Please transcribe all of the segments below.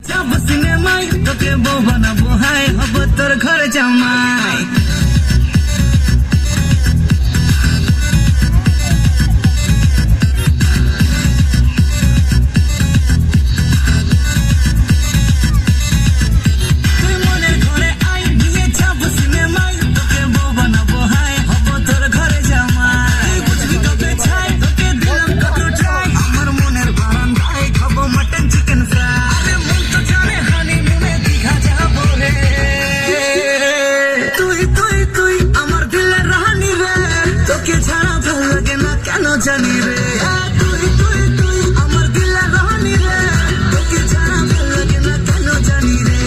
যাব সিনেমায় তোকে বউ বানাবো, হাই হব তোর ঘরে জামাই। জানি রে তুই তুই তুই আমার দিলের রানী রে, তোকে ছাড়া ভালো লাগে না কেন জানি রে।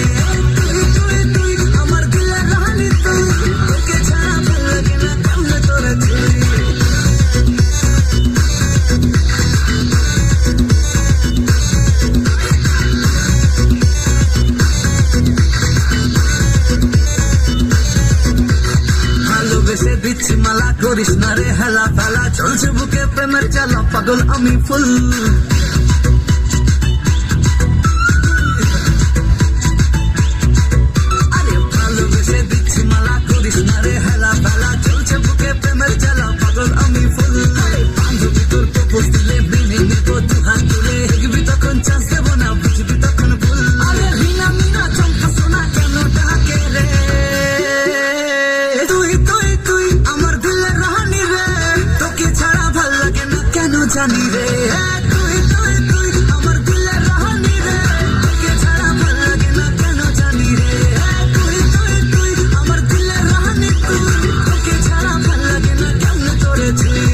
তুই তুই তুই আমার দিলের রানী তুই, তোকে ছাড়া ভালো লাগে না কেমনে তোরে তুই। ভালোবেসে দিচ্ছি মালা, করিস না রে হেলা ফেলা, চলছে বুকে প্রেমের চালা, পাগল আমি ফুল। আরে ভালোবেসে দিচ্ছি মালা, করিস না রে হেলা ফেলা, চলছে বুকে প্রেমের চালা, পাগল আমি ফুল। বান্ধবী তোর প্রপোজ দিলে মেনে নেবো দু হাত তুলে, হেগবি তখন চান্স দেবো না, বুঝবি তখন ভুল। আরে রিনা মিনা চমকা সোনা কেন ডাকে রে, তুই তুই তুই আমার দিলের রানী রে, তোকে ছাড়া ভাল লাগে না কেন জানি রে। তুই তুই তুই আমার দিলের রানী রে, তোকে ছাড়া ভাল লাগে না কেন জানি রে। তুই তুই তুই আমার দিলের রানী তুই, তোকে ছাড়া ভাল লাগে না কেমনে তোরে তুই।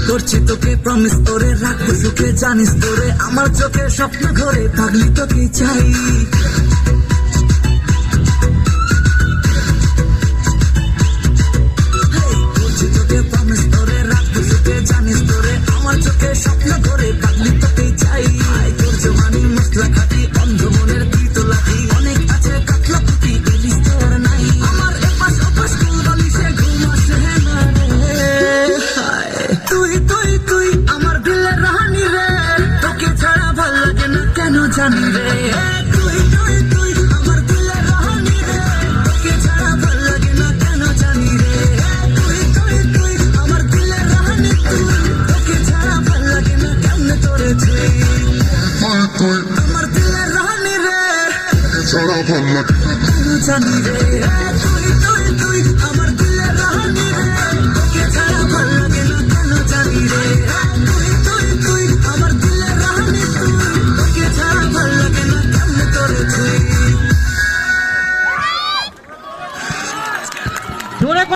করছি তোকে প্রমিস তোরে রাখবো সুখে, জানিস তোরে আমার চোখে স্বপ্ন ঘরে, পাগলি তোকে চাই। করছি তোকে প্রমিস তোরে রাখবো সুখে, জানিস তোরে আমার চোখে স্বপ্ন ঘরে, পাগলি তোকে চাই। তোর জমানি মশলা খাটি, অন্ধ মনের তুই তো লাঠি, অনেক আছে কাতলা পুটি, ইলিশ তোর নাই। আমার এপাশ ওপাশ কুল বালিশে ঘুম আসে না রে। তুই তুই তুই আমার দিলের রানী রে, তোকে ছাড়া ভাল লাগে না কেন জানি রে। তুই তুই তুই আমার দিলের রানী রে, তোকে ছাড়া ভাল লাগে না কেন জানি রে। তুই তুই তুই আমার দিলের রানী তুই, তোকে ছাড়া ভাল লাগে না কেমনে তোরে তুই। আমার দিলের রানী রে, ছাড়া ভাল লাগে না কেন জানি রে। তুই তুই তুই আমার দিলের রানী রে, তোকে ছাড়া ভাল লাগে না কেন জানি রে।